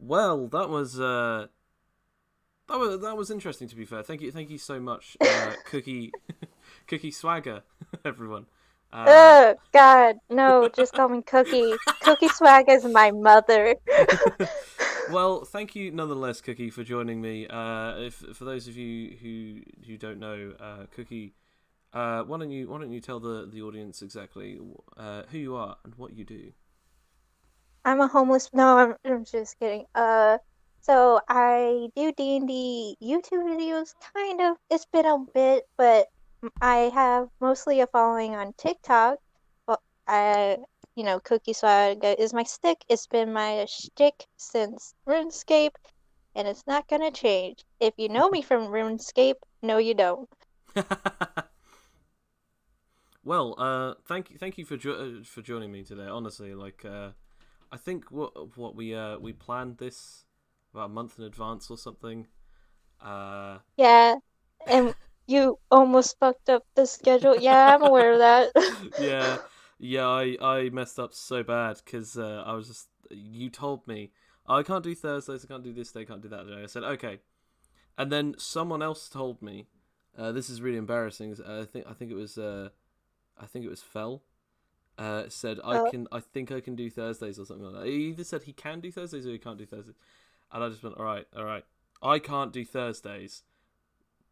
Well, that was interesting. To be fair, thank you so much, Cookie Cookie Swagger, everyone. Uh, Ugh, God, no, just call me Cookie. Cookie Swag is my mother. well, thank you nonetheless, Cookie, for joining me. If for those of you who don't know, Cookie, why don't you tell the audience exactly who you are and what you do? I'm a homeless. No, I'm just kidding. So I do D&D YouTube videos, kind of. It's been a bit, but I have mostly a following on TikTok. Well, Cookie Swag is my stick. It's been my shtick since RuneScape, and it's not gonna change. If you know me from RuneScape, no, you don't. Well, thank you for joining me today. Honestly, I think we planned this about a month in advance or something. Uh, Yeah, and you almost fucked up the schedule. Yeah, I'm aware of that. yeah, yeah, I messed up so bad because I was just you told me, "Oh, I can't do Thursdays, I can't do this day, I can't do that day." I said okay, and then someone else told me, this is really embarrassing. I think it was Fell. Said Uh, I think I can do Thursdays or something like that. He either said he can do Thursdays or he can't do Thursdays, and I just went, all right. I can't do Thursdays,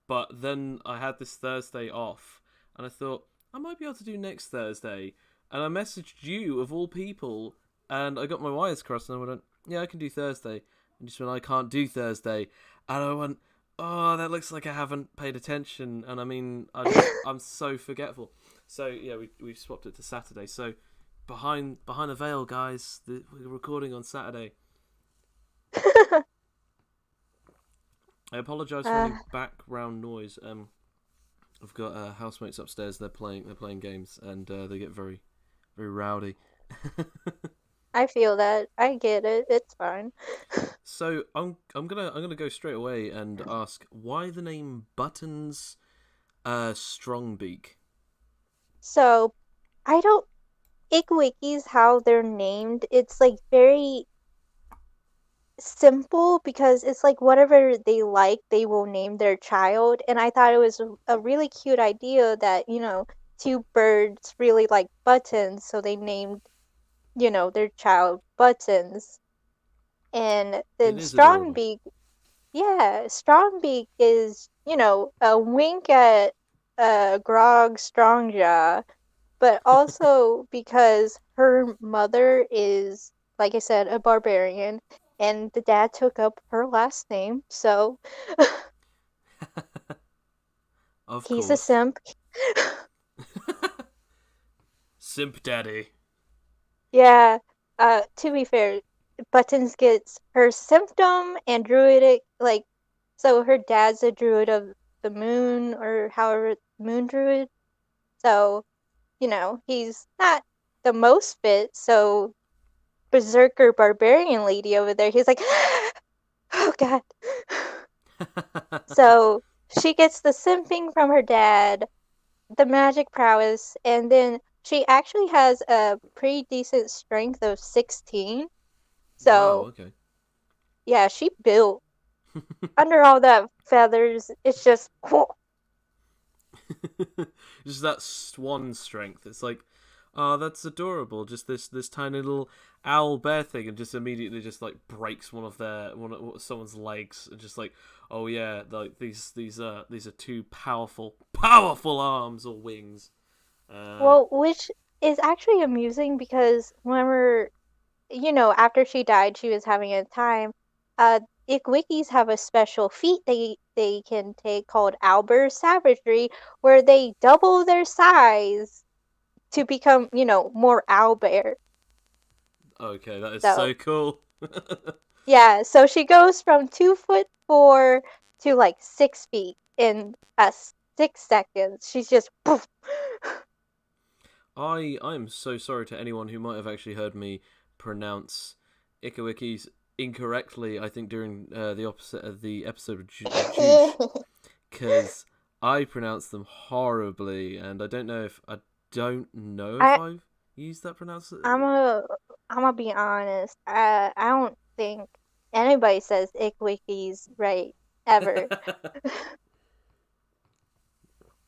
but then I had this Thursday off, and I thought I might be able to do next Thursday, and I messaged you of all people, and I got my wires crossed, and I went, yeah, I can do Thursday, and just went, I can't do Thursday, and I went, oh, that looks like I haven't paid attention, and I mean, I'm so forgetful, so yeah, we swapped it to Saturday, so behind the veil, guys, we're recording on Saturday. I apologise for uh, any background noise. I've got housemates upstairs. They're playing games, and they get very very rowdy. I feel that. I get it. It's fine. So I'm gonna go straight away and ask why the name Buttons Strongbeak. So, I don't. Igwikis, how they're named, it's like very simple because it's like whatever they like, they will name their child. And I thought it was a really cute idea that, two birds really like buttons, so they named, their child Buttons. And It then is adorable. Strongbeak, yeah, Strongbeak is, a wink at Grog Strongjaw, but also because her mother is, like I said, a barbarian, and the dad took up her last name, so Of he's a course, simp. Simp Daddy. Yeah, to be fair, Buttons gets her symptom and druidic, like, so her dad's a druid of the moon, or however, moon druid, so, he's not the most fit, so berserker barbarian lady over there, he's like, oh god. So she gets the simping from her dad, the magic prowess, and then she actually has a pretty decent strength of 16. Wow. So Okay. yeah, she built under all that feathers. It's just cool. Just that swan strength. It's like, oh, that's adorable. Just this tiny little owl bear thing, and just immediately just like breaks one of someone's legs, and just like, oh yeah, like these are two powerful arms or wings. Uh, Well, which is actually amusing because whenever, after she died, she was having a time. Ikwikis have a special feat they can take called Albert Savagery, where they double their size to become, more owlbear. okay, that is So so cool. yeah, so she goes from 2'4" to like 6 feet in 6 seconds. She's just poof. I am so sorry to anyone who might have actually heard me pronounce Ikawikis incorrectly. I think during the opposite of the episode of Juice, because I pronounce them horribly, and I don't know if I I've used that pronounce. I'm a I'm gonna be honest. I don't think. anybody says Ikwikis right ever.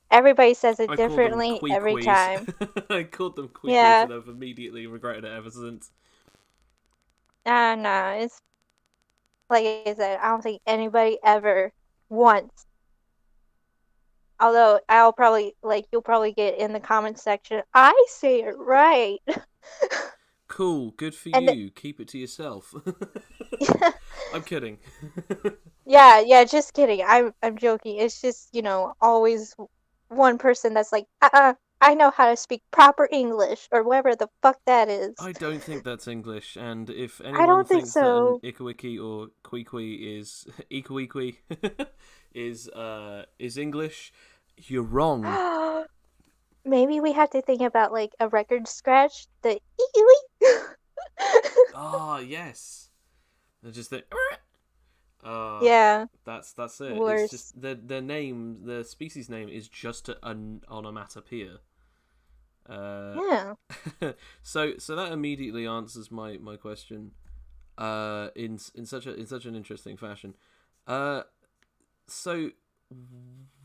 Everybody says it I called them differently every Queequees. time. I called them Queequees Yeah, and I've immediately regretted it ever since. nah, it's like I said, I don't think anybody ever once. Although I'll probably like you'll probably get in the comments section. I say it right, Cool, good for and you. Keep it to yourself. I'm kidding. yeah, yeah. Just kidding. I'm joking. It's just always one person that's like, I know how to speak proper English or whatever the fuck that is. I don't think that's English, and if I anyone don't think thinks that an so. Ikawiki or Kwee is Ikawiki is English, you're wrong. Maybe we have to think about like a record scratch. The Ah, yes. They're just the uh yeah, that's it. It's worse. just their name, the species name is just an onomatopoeia. Uh, Yeah. so that immediately answers my question. In such an interesting fashion. Uh, so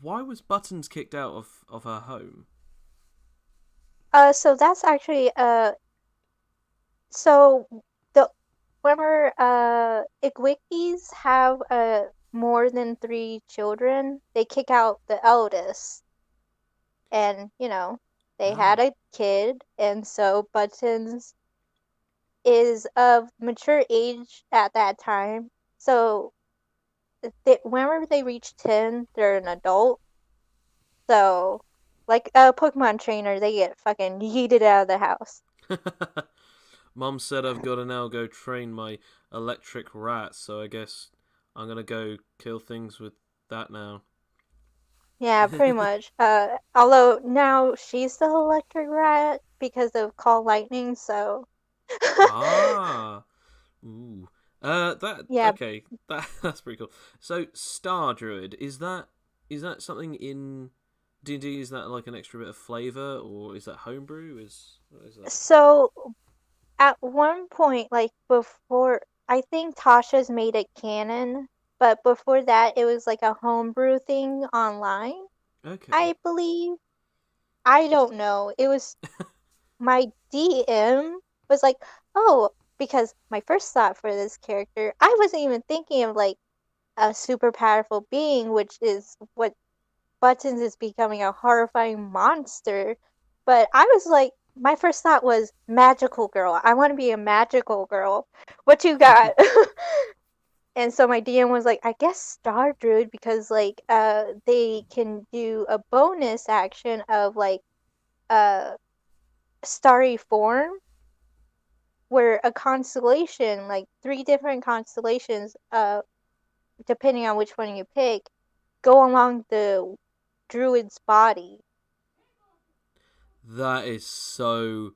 why was Buttons kicked out of her home? So that's actually so the whenever Igwikis have more than three children, they kick out the eldest, and they had Ah, a kid, and so Buttons is of mature age at that time. So whenever they reach 10, they're an adult. So, like a Pokemon trainer, they get fucking yeeted out of the house. Mum said I've got to now go train my electric rat, so I guess I'm gonna go kill things with that now. Yeah, pretty much. Although now she's the electric rat because of Call Lightning, so Ah, ooh. That yeah, okay. That's pretty cool. So, Star Druid is that something in D&D? Is that like an extra bit of flavor, or is that homebrew? Is what is that? so at one point, like before, I think Tasha's made it canon, but before that, it was like a homebrew thing online, Okay. I believe. I don't know. It was my DM was like, oh, because my first thought for this character, I wasn't even thinking of like a super powerful being, which is what Buttons is becoming a horrifying monster. But I was like, my first thought was magical girl. I want to be a magical girl. What you got? And so my DM was like, I guess Star Druid because like they can do a bonus action of like uh starry form where a constellation, like three different constellations, depending on which one you pick, go along the druid's body. That is so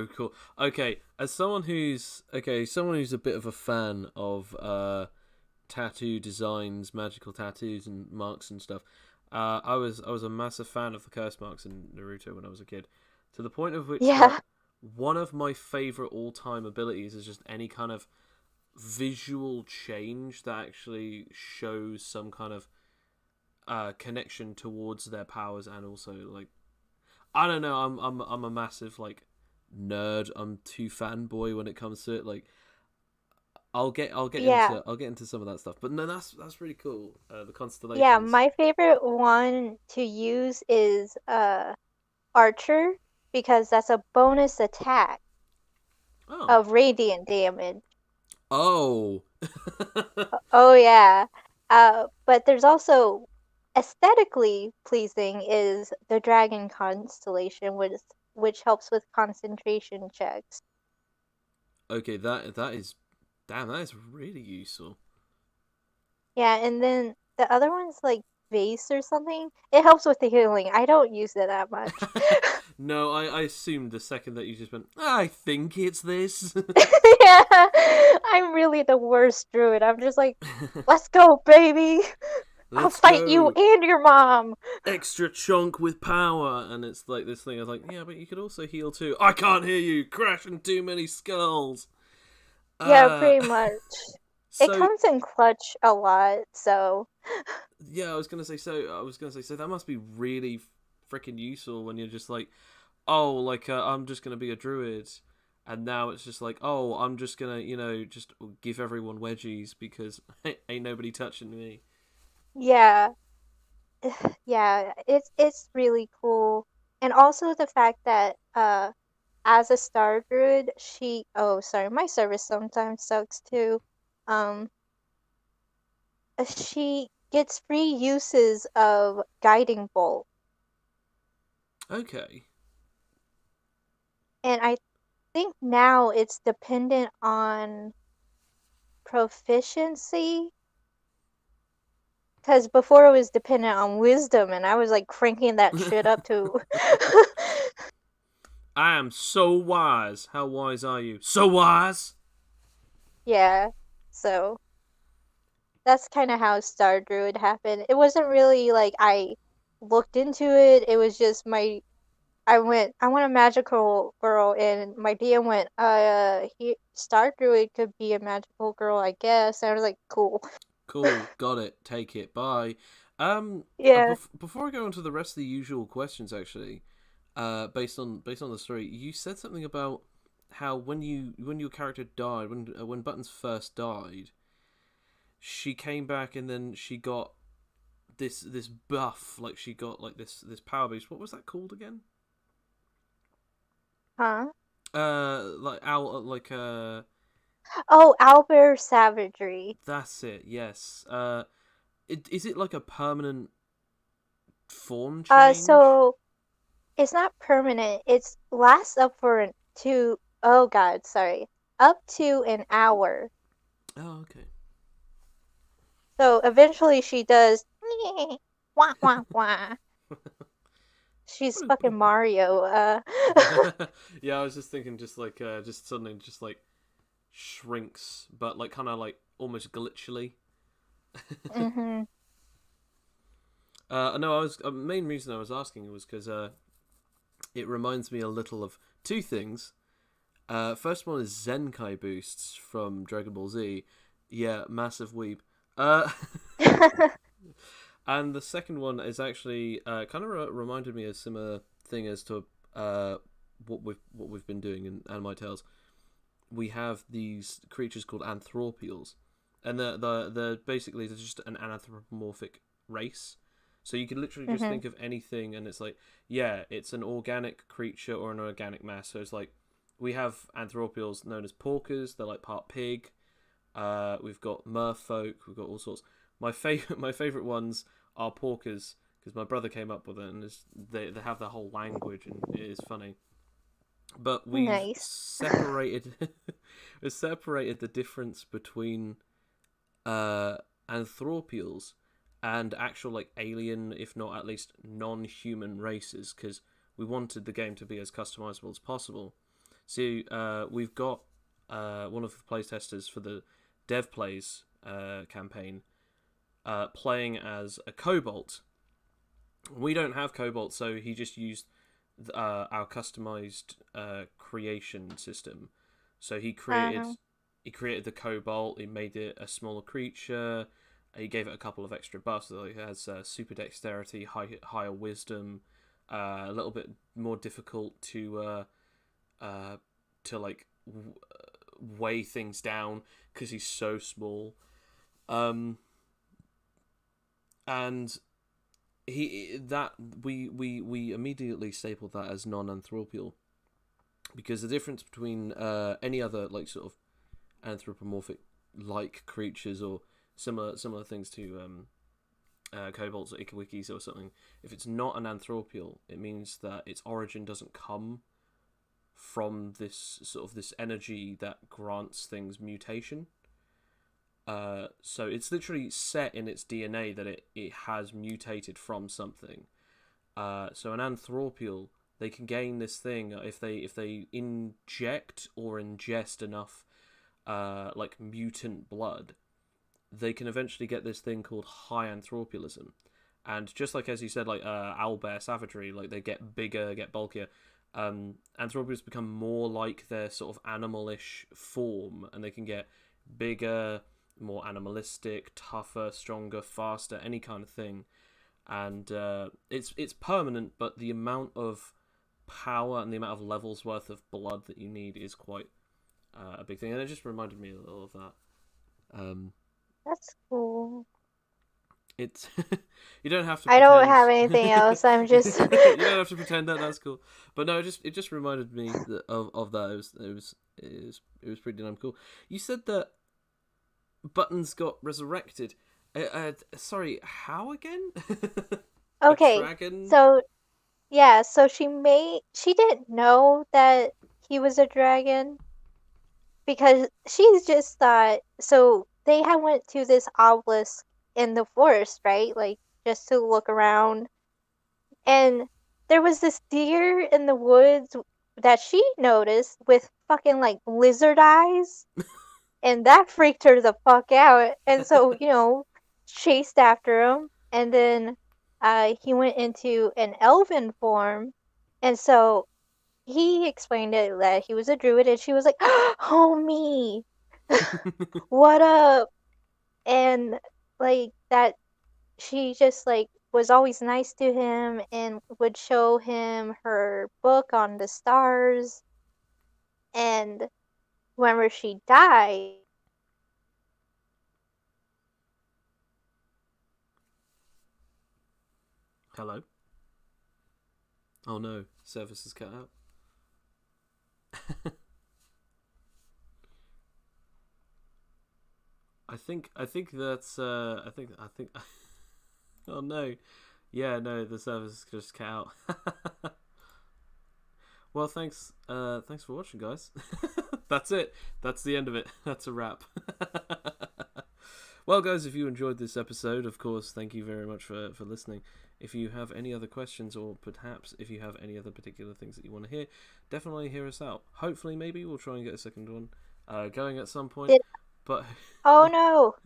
cool. Okay, as someone who's a bit of a fan of tattoo designs, magical tattoos and marks and stuff. I was a massive fan of the curse marks in Naruto when I was a kid, to the point of which that Yeah, one of my favorite all time abilities is just any kind of visual change that actually shows some kind of connection towards their powers, and also like I don't know. I'm a massive like nerd. I'm too fanboy when it comes to it. Like yeah, I'll get into some of that stuff. But no, that's really cool. The yeah. constellations. My favorite one to use is Archer because that's a bonus attack Oh, of radiant damage. oh, Oh yeah. But there's also aesthetically pleasing is the dragon constellation, which helps with concentration checks. okay. That is damn. That is really useful. Yeah, and then the other one's like vase or something. It helps with the healing. I don't use it that much. No, I assumed the second that you just went, I think it's this. Yeah, I'm really the worst druid. I'm just like, let's go, baby. I'll Let's fight you go. and your mom. Extra chunk with power, and it's like this thing. I was like, yeah, but you could also heal too. I can't hear you. Crashing too many skulls. Yeah, Uh, pretty much. It So comes in clutch a lot, so yeah, I was gonna say that must be really freaking useful when you're just like, oh, like I'm just gonna be a druid, and now it's just like, oh, I'm just gonna just give everyone wedgies because ain't nobody touching me. yeah. Yeah, it's really cool. And also the fact that as a star druid, she oh sorry, my service sometimes sucks too. Um she gets free uses of guiding bolt. Okay, And I think now it's dependent on proficiency because before it was dependent on wisdom and I was like cranking that shit up to I am so wise. How wise are you? So wise. yeah. So that's kind of how Star Druid happened. It wasn't really like I looked into it. It was just I want a magical girl, and my DM went, Star Druid could be a magical girl, I guess. And I was like, cool. Cool, got it. Take it. Bye. Yeah. Before I go on to the rest of the usual questions, actually, based on the story, you said something about how when your character died, when Buttons first died, she came back and then she got this buff, like she got like this power boost. What was that called again? Huh? Like Oh, Owlbear Savagery. that's it. Yes. Is it like a permanent form change? So it's not permanent. It's lasts up for oh god, sorry. Up to an hour. Oh, okay. So eventually she does wah wah wah. She's fucking What Mario. yeah, I was just thinking, just like, just suddenly, just like shrinks, but like kind of like almost glitchily. Mhm. No, I was main reason I was asking was because it reminds me a little of two things. First one is Zenkai boosts from Dragon Ball Z. Yeah, massive weeb. Uh, and the second one is actually kind of reminded me of a similar thing as to what we've been doing in Anime Tales. We have these creatures called anthropials, and they're basically they're just an anthropomorphic race. So you can literally just Mhm. think of anything, and it's like, yeah, it's an organic creature or an organic mass. So it's like we have anthropials known as porkers. They're like part pig. We've got merfolk. We've got all sorts. My favorite ones are porkers because my brother came up with it, and they have their whole language, and it is funny. But we've Nice. separated we've separated the difference between uh, anthropials and actual like alien, if not at least non-human races, because we wanted the game to be as customizable as possible. So we've got one of the playtesters for the Dev Plays campaign playing as a Cobalt. We don't have Cobalt, so he just used our customized creation system. So Um, he created the Cobalt. He made it a smaller creature. He gave it a couple of extra buffs. So it has super dexterity, higher wisdom, a little bit more difficult to like weigh things down because he's so small. Um, and he that we immediately stapled that as non-anthropial because the difference between any other like sort of anthropomorphic like creatures or similar things to kobolds or ikawikis or something, if it's not an anthropial, it means that its origin doesn't come from this energy that grants things mutation. So it's literally set in its DNA that it has mutated from something. So an anthropial, they can gain this thing if they inject or ingest enough like mutant blood, they can eventually get this thing called high anthropialism. And just like as you said, like owlbear savagery, like they get bigger, get bulkier. Anthropials become more like their sort of animalish form, and they can get bigger, more animalistic, tougher, stronger, faster, any kind of thing. And it's permanent, but the amount of power and the amount of levels worth of blood that you need is quite a big thing. And it just reminded me a little of that. Um, That's cool. it's you don't have to I don't pretend. have anything else. I'm You just don't have to pretend that that's cool. But no, it just reminded me of that. It was pretty damn cool. You said that Buttons got resurrected. Sorry, how again? A okay. dragon? So yeah, so she didn't know that he was a dragon because she just thought so they had went to this obelisk in the forest, right? Like just to look around. And there was this deer in the woods that she noticed with fucking like lizard eyes, and that freaked her the fuck out. And so, chased after him, and then he went into an elven form, and so he explained it that he was a druid, and she was like, "Homie, what up?" And like that she just like was always nice to him and would show him her book on the stars. And whenever she died, Hello? Oh no, service is cut out. I think that's I think oh no. Yeah, no, the service just cut out. Well, thanks for watching, guys. That's it. That's the end of it. That's a wrap. Well, guys, if you enjoyed this episode, of course, thank you very much for listening. If you have any other questions, or perhaps if you have any other particular things that you want to hear, definitely hear us out. Hopefully, maybe we'll try and get a second one going at some point. did But oh no,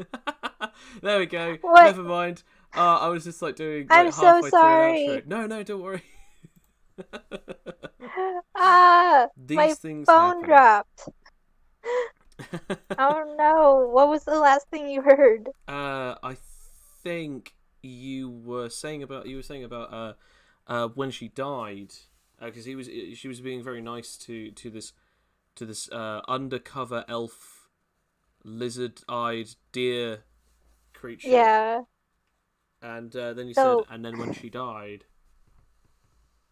there we go. what? Never mind. I was just like doing I'm like so halfway through an sorry. outro. No, don't worry. My These things phone happen. dropped. Oh no, what was the last thing you heard? I think you were saying about when she died, because she was being very nice to this undercover elf lizard-eyed deer creature, Yeah, and then you said, so and then when she died.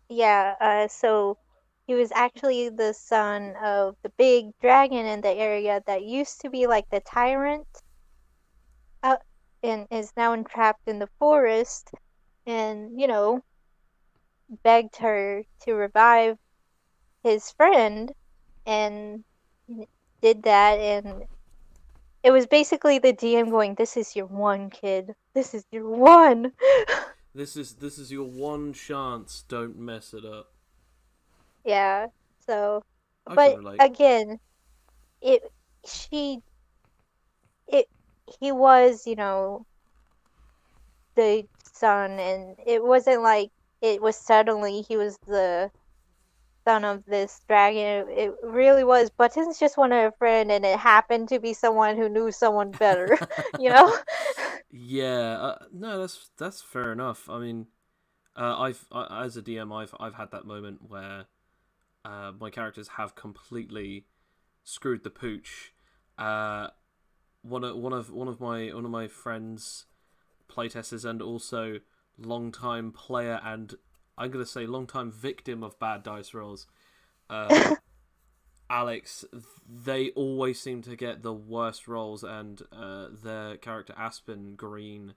yeah, so he was actually the son of the big dragon in the area that used to be like the tyrant, uh, and is now entrapped in the forest, and begged her to revive his friend, and did that, and it was basically the DM going, "This is your one, kid. This is your one." This is your one chance. Don't mess it up. Yeah. So, I can but relate. again, it she it he was, the son, and it wasn't like it was suddenly he was the son of this dragon. It really was. Buttons just wanted a friend, and it happened to be someone who knew someone better. you know? Yeah, no, that's fair enough. I mean, as a DM, I've had that moment where my characters have completely screwed the pooch. Uh, one of my friends, playtesters, and also long-time player, and I'm gonna say long-time victim of bad dice rolls. Uh, Alex, they always seem to get the worst rolls, and their character Aspen Green,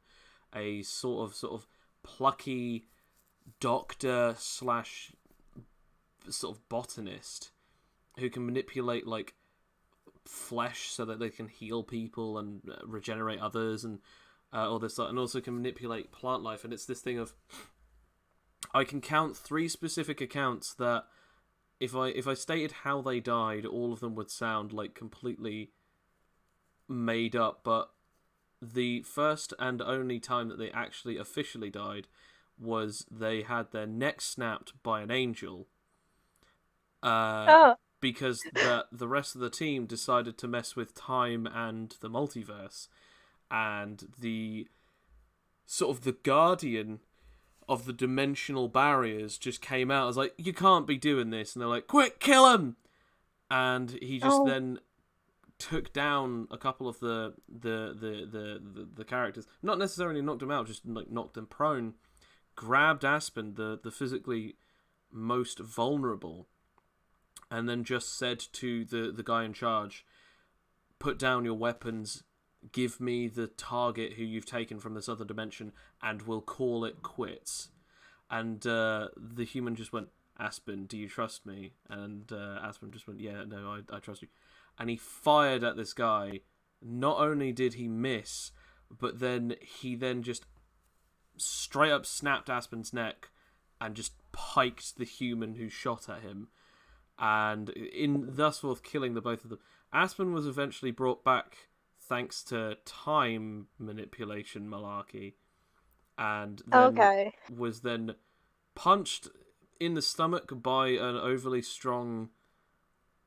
a sort of plucky doctor slash sort of botanist who can manipulate like flesh so that they can heal people and regenerate others and all this stuff, and also can manipulate plant life. And it's this thing of I can count 3 specific accounts that if I stated how they died, all of them would sound like completely made up. But the first and only time that they actually officially died was they had their neck snapped by an angel. Uh, Oh. because the rest of the team decided to mess with time and the multiverse, and the sort of the guardian of the dimensional barriers just came out. I was like, you can't be doing this, and they're like, quick, kill him! And he just Oh, then took down a couple of the characters. Not necessarily knocked them out, just like knocked them prone. Grabbed Aspen, the physically most vulnerable, and then just said to the guy in charge, put down your weapons, give me the target who you've taken from this other dimension, and we'll call it quits. And the human just went, Aspen, do you trust me? And Aspen just went, yeah, no, I trust you. And he fired at this guy. Not only did he miss, but then he just straight up snapped Aspen's neck and just piked the human who shot at him. And in thus forth killing the both of them. Aspen was eventually brought back thanks to time manipulation malarkey, and then okay. was then punched in the stomach by an overly strong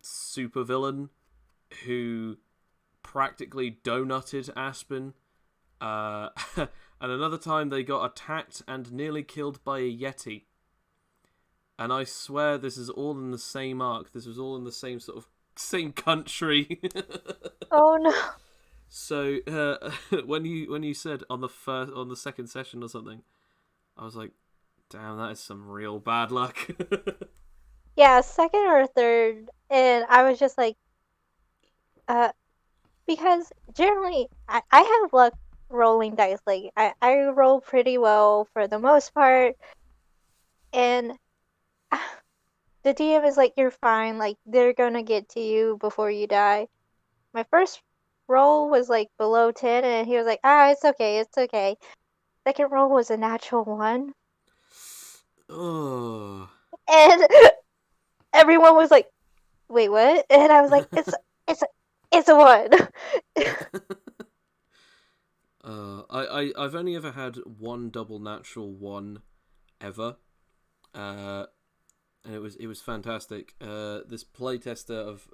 supervillain who practically donutted Aspen. And another time they got attacked and nearly killed by a Yeti. And I swear this is all in the same arc. This was all in the same country. Oh no. So when you said on the second session or something, I was like, damn, that is some real bad luck. Yeah, second or third, and I was just like, because generally I have luck rolling dice. Like I roll pretty well for the most part, and the DM is like, you're fine. Like they're gonna get to you before you die. My first roll was like below 10, and he was like, it's okay, it's okay. Second roll was a natural 1, Oh. and everyone was like, wait, what? And I was like, it's a 1. I've only ever had one double natural 1 ever, and it was fantastic. This playtester of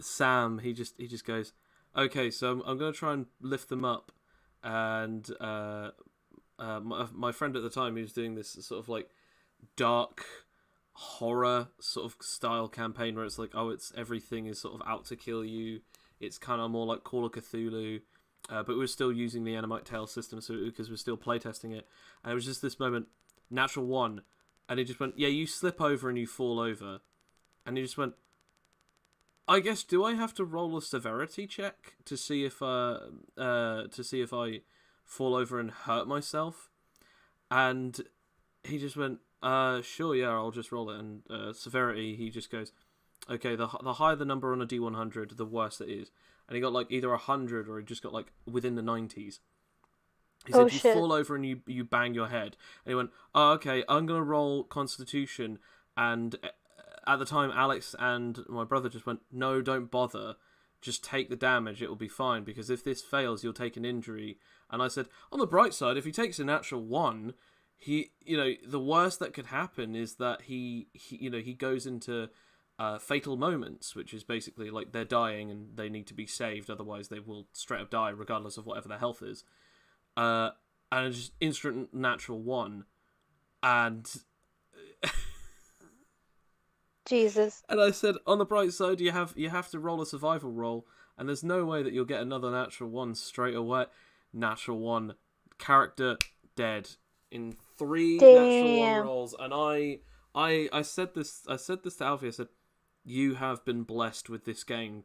Sam, he just goes, okay, so I'm gonna try and lift them up, and my friend at the time, he was doing this sort of like dark horror sort of style campaign where it's like, oh, it's everything is sort of out to kill you. It's kind of more like Call of Cthulhu, but we're still using the Animite Tale system, so because we're still playtesting it. And it was just this moment, natural 1, and he just went, yeah, you slip over and you fall over, and he just went, I guess, do I have to roll a severity check to see if I fall over and hurt myself? And he just went, sure, yeah, I'll just roll it. And severity, he just goes, okay, the higher the number on a D100, the worse it is. And he got like either 100 or he just got like within the 90s. He said, you Shit. fall over and you bang your head. And he went, oh, okay, I'm going to roll Constitution. And at the time, Alex and my brother just went, no, don't bother. Just take the damage, it will be fine. Because if this fails, you'll take an injury. And I said, on the bright side, if he takes a natural 1, the worst that could happen is that he goes into fatal moments, which is basically like they're dying and they need to be saved, otherwise they will straight up die, regardless of whatever their health is. And it's just instant natural 1, and Jesus. and I said, on the bright side, you have to roll a survival roll, and there's no way that you'll get another natural 1 straight away. Natural 1, character dead in 3 natural 1 Damn. rolls, and I said this to Alfie. I said, you have been blessed with this game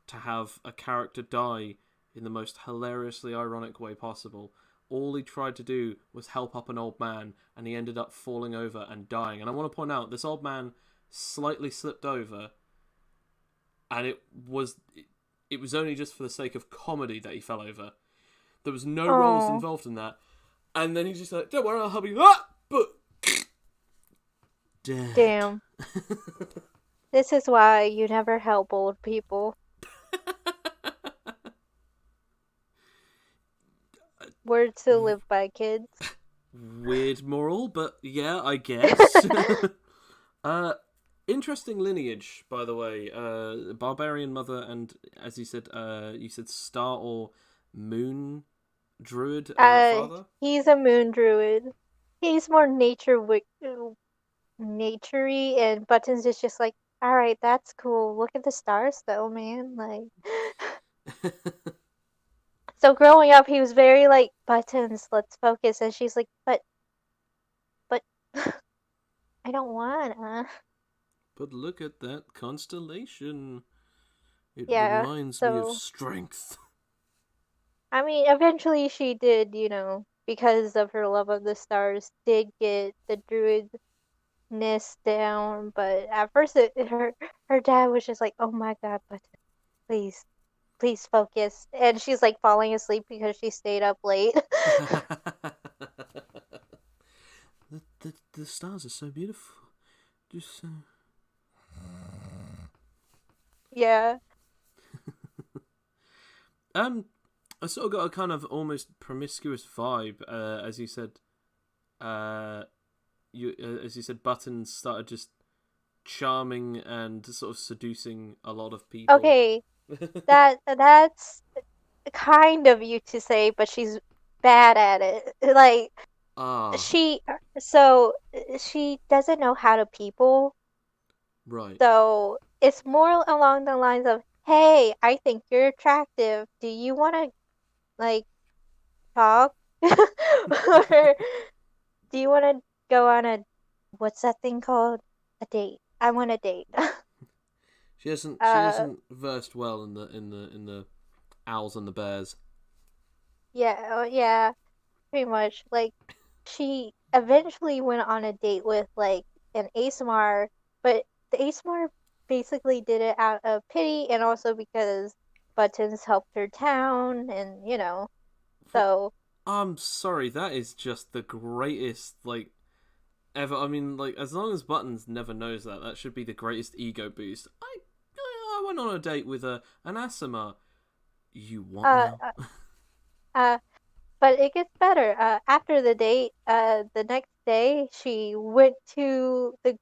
to have a character die in the most hilariously ironic way possible. All he tried to do was help up an old man, and he ended up falling over and dying. And I want to point out, this old man slightly slipped over, and it was only just for the sake of comedy that he fell over. There was no rolls involved in that. And then he's just like, don't worry, I'll help you. But dead. Damn. This is why you never help old people. Words to live by, kids. Weird moral, but yeah, I guess. Interesting lineage, by the way. Barbarian mother, and as you said star or moon druid father. He's a moon druid. He's more naturey, and Buttons is just like, all right, that's cool. Look at the stars, though, man. Like, so growing up, he was very like, Buttons, let's focus, and she's like, but, I don't wanna. But look at that constellation. It Yeah. reminds me of So strength. I mean, eventually she did, because of her love of the stars, did get the druidness down. But at first, her dad was just like, "Oh my god, but please, please focus," and she's like falling asleep because she stayed up late. The stars are so beautiful. Just so. Yeah. I sort of got a kind of almost promiscuous vibe, as you said. Uh, as you said, Buttons started just charming and sort of seducing a lot of people. Okay, that's kind of you to say, but she's bad at it. Like Ah, she, so she doesn't know how to people. right. So it's more along the lines of, "Hey, I think you're attractive. Do you want to like talk, or do you want to go on a what's that thing called? A date? I want a date." She uh, isn't versed well in the owls and the bears. yeah, yeah, pretty much. Like she eventually went on a date with like an ASMR, but the ASMR basically did it out of pity and also because Buttons helped her town, and What? so I'm sorry, that is just the greatest like ever. I mean, like as long as Buttons never knows that, that should be the greatest ego boost. I went on a date with an Asima. You what uh now? uh, uh but it gets better. After the date, the next day she went to the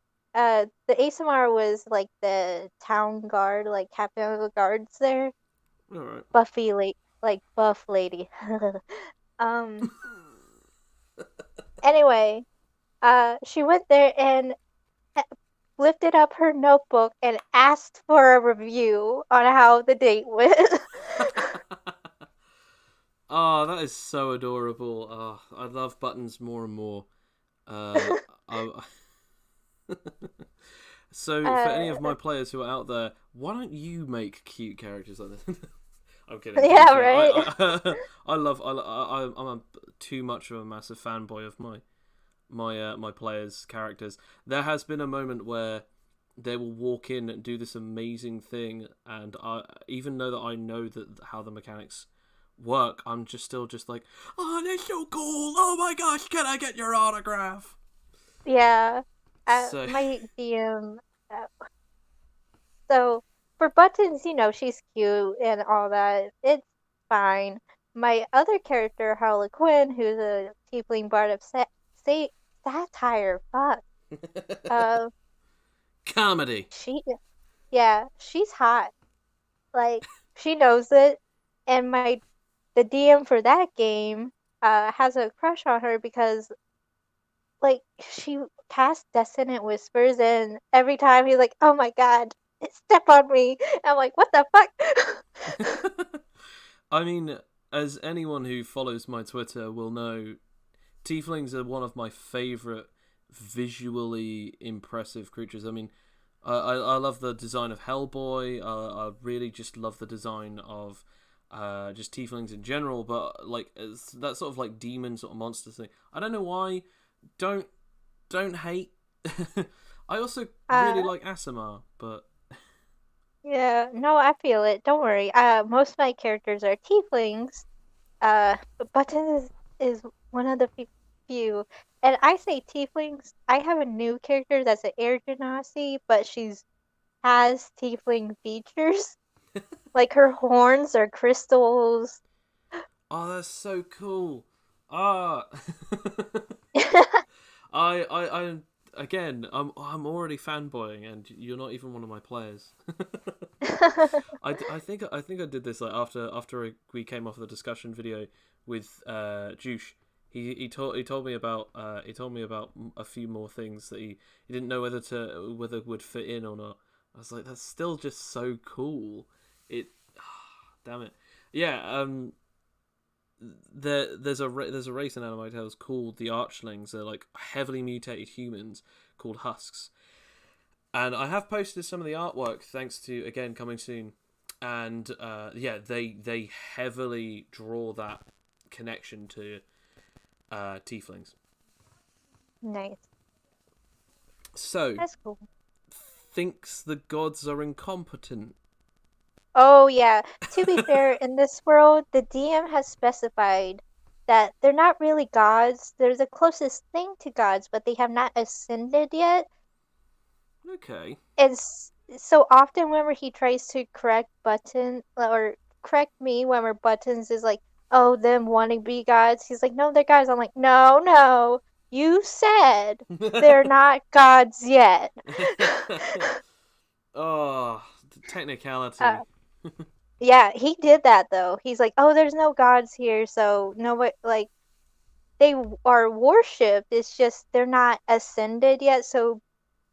ASMR was like the town guard, like captain of the guards there. All right. Like buff lady. um anyway, she went there and uh, lifted up her notebook and asked for a review on how the date went. Oh, that is so adorable. Oh, I love Buttons more and more. Uh, I, so, for any of uh my players who are out there, why don't you make cute characters like this? I'm kidding. To be yeah, fair, right. I love I'm too much of a massive fanboy of my players' characters. There has been a moment where they will walk in and do this amazing thing, and even though that I know that how the mechanics work, I'm just still just like, oh, they're so cool. Oh my gosh, can I get your autograph? Yeah. So, My DM. Uh, so for Buttons, she's cute and all that. It's fine. My other character, Harlequin, who's a tiefling bard of satire. Fuck. Uh, comedy. she, yeah, she's hot. Like she knows it, and the DM for that game, has a crush on her because like she cast Dissonant Whispers, and every time he's like, "Oh my god, step on me!" I'm like, "What the fuck?" I mean, as anyone who follows my Twitter will know, tieflings are one of my favorite visually impressive creatures. I mean, I love the design of Hellboy. I really just love the design of just tieflings in general. But like that sort of like demon sort of monster thing. I don't know why. Don't don't hate. I also really uh, like Asimar, but yeah, no, I feel it. Don't worry. Most of my characters are tieflings. But Button is one of the few. And I say tieflings. I have a new character that's an air genasi, but she's has tiefling features. Like her horns are crystals. oh, that's so cool. Ah, I again, I'm already fanboying, and you're not even one of my players. I think I did this like we came off the discussion video with Juice. He told me about a few more things that he didn't know whether it would fit in or not. I was like, that's still just so cool. It, damn it, yeah. There's a race in Anime Tales called the Archlings. They're like heavily mutated humans called husks, and I have posted some of the artwork thanks to again coming soon, and yeah, they heavily draw that connection to tieflings. Nice. So That's cool. thinks the gods are incompetent. Oh yeah. To be fair, in this world, the DM has specified that they're not really gods. They're the closest thing to gods, but they have not ascended yet. Okay. And so often whenever he tries to correct Button or correct me whenever Buttons is like, "Oh, them wanting to be gods," he's like, "No, they're gods." I'm like, "No, no, you said they're not gods yet." Oh, uh, technicality. yeah, he did that though. He's like, "Oh, there's no gods here, so no, like they are worshipped. It's just they're not ascended yet, so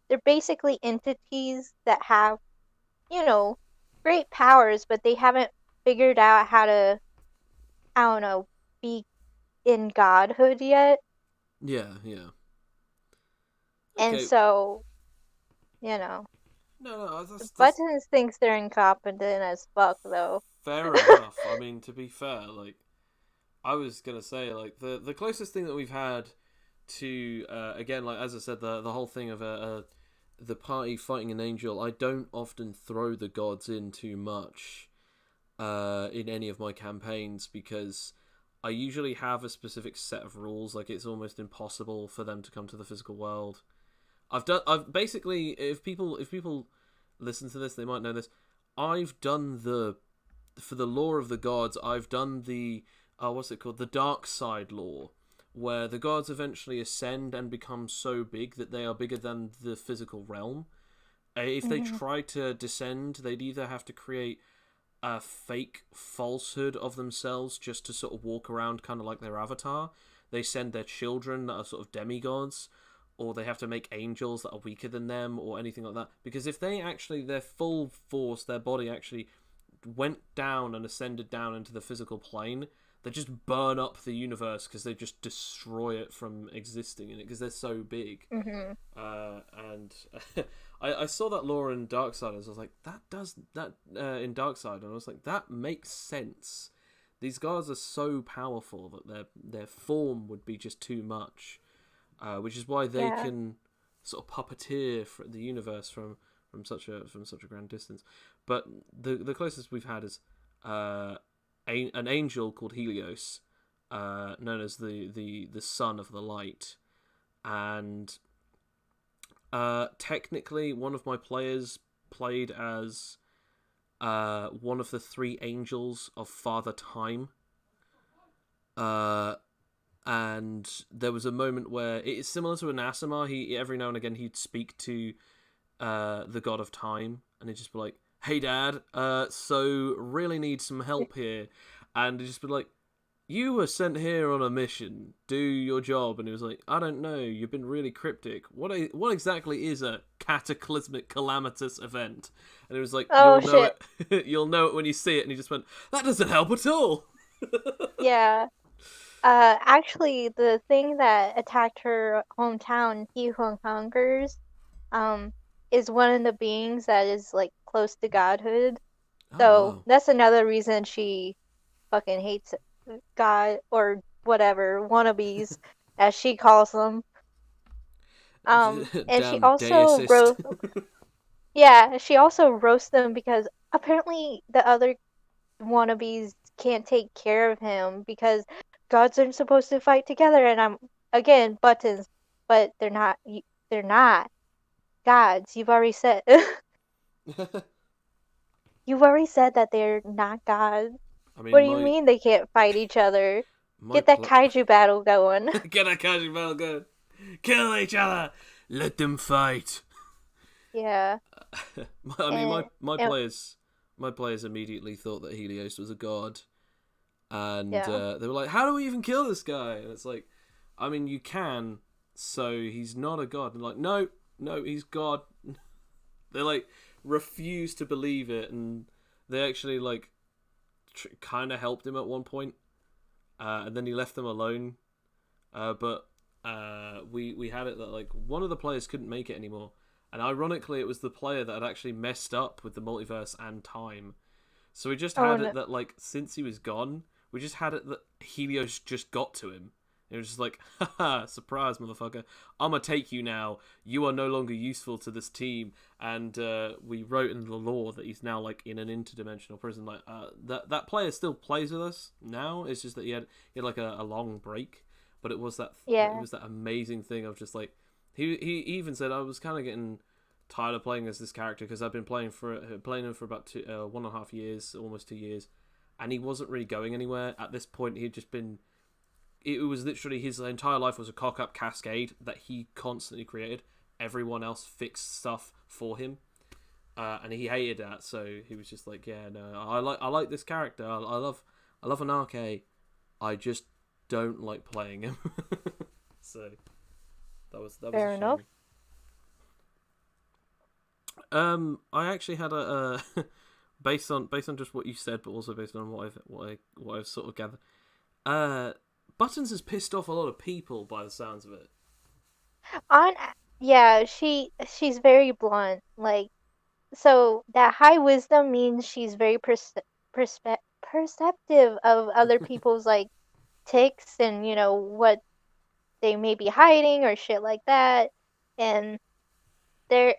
they're basically entities that have, you know, great powers, but they haven't figured out how to, I don't know, be in godhood yet." Yeah, yeah. And Okay. so, you know, No, that's Buttons thinks they're incompetent as fuck, though. fair enough. I mean, to be fair, like I was gonna say, like the closest thing that we've had to again, like as I said, the whole thing of the party fighting an angel. I don't often throw the gods in too much in any of my campaigns because I usually have a specific set of rules. Like it's almost impossible for them to come to the physical world. I've basically if people listen to this, they might know this. I've done the for the lore of the gods. I've done the what's it called? The dark side lore, where the gods eventually ascend and become so big that they are bigger than the physical realm. If they Hmm. try to descend, they'd either have to create a fake falsehood of themselves just to sort of walk around kind of like their avatar. They send their children that are sort of demigods, or they have to make angels that are weaker than them, or anything like that. Because if they actually, their full force, their body actually went down and ascended down into the physical plane, they just burn up the universe because they just destroy it from existing in it because they're so big. Hmm. And I saw that lore in Darksiders. I was like, that does that in Darkside, and I was like, that makes sense. These guys are so powerful that their form would be just too much, which is why they Yeah. can sort of puppeteer the universe from such a grand distance. But the closest we've had is an angel called Helios, known as the son of the light, and technically one of my players played as one of the three angels of Father Time. And there was a moment where it's similar to Anasimar. He every now and again he'd speak to the god of time, and he'd just be like, "Hey, Dad, so really need some help here," and he'd just be like, "You were sent here on a mission. Do your job." And he was like, "I don't know. You've been really cryptic. What exactly is a cataclysmic calamitous event?" And it was like, Oh "You'll know shit. it. You'll know it when you see it." And he just went, "That doesn't help at all." Yeah. Actually, the thing that attacked her hometown, He Who Hungers, um, is one of the beings that is like close to godhood. Oh So wow. that's another reason she fucking hates God or whatever wannabes, as she calls them. And she Damn also deicist. she also roasts them because apparently the other wannabes can't take care of him because gods are supposed to fight together. And I'm again buttons, but they're not gods. You've already said that they're not gods. I What mean, do you mean they can't fight each other? my Get that pl- kaiju battle going. get a casual battle going. Kill each other. Let them fight. Yeah. I mean, And, and my players immediately thought that Helios was a god, and yeah. they were like, "How do we even kill this guy?" And it's like, I mean, you can. So he's not a god. And like, no, no, he's God. They like refuse to believe it, and they actually like kind of helped him at one point, and then he left them alone. But we had it that like one of the players couldn't make it anymore, and ironically, it was the player that had actually messed up with the multiverse and time. So we just Oh had no. it that like since he was gone, we just had it that Helios just got to him. It was just like, haha, surprise, motherfucker. I'm gonna take you now. You are no longer useful to this team. And we wrote in the lore that he's now like in an interdimensional prison. Like that player still plays with us now. It's just that he had like a long break. But it Yeah. was that amazing thing of just like he even said I was kind of getting tired of playing as this character because I've been playing him for about 1.5 years, almost 2 years, and he wasn't really going anywhere. At this point, he'd just been. It was literally his entire life was a cock up cascade that he constantly created. Everyone else fixed stuff for him, and he hated that. So he was just like, "Yeah, no, I like this character. I love an arcade. I just don't like playing him." So that was a Fair enough. shame. I actually had based on just what you said, but also based on what I've sort of gathered. Uh, Buttons has pissed off a lot of people by the sounds of it. On Yeah, she's very blunt. Like, so that high wisdom means she's very perceptive of other people's like ticks and what they may be hiding or shit like that. And there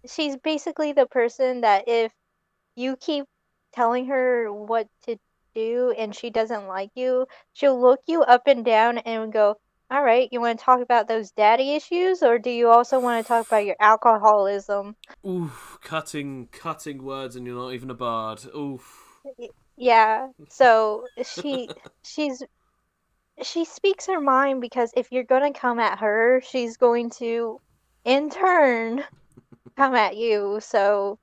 she's basically the person that if you keep telling her what to do and she doesn't like you, she'll look you up and down and go, "All right, you want to talk about those daddy issues, or do you also want to talk about your alcoholism?" Oof, cutting words, and you're not even a bard. Oof. Yeah. So she's she speaks her mind because if you're gonna come at her, she's going to, in turn, come at you. So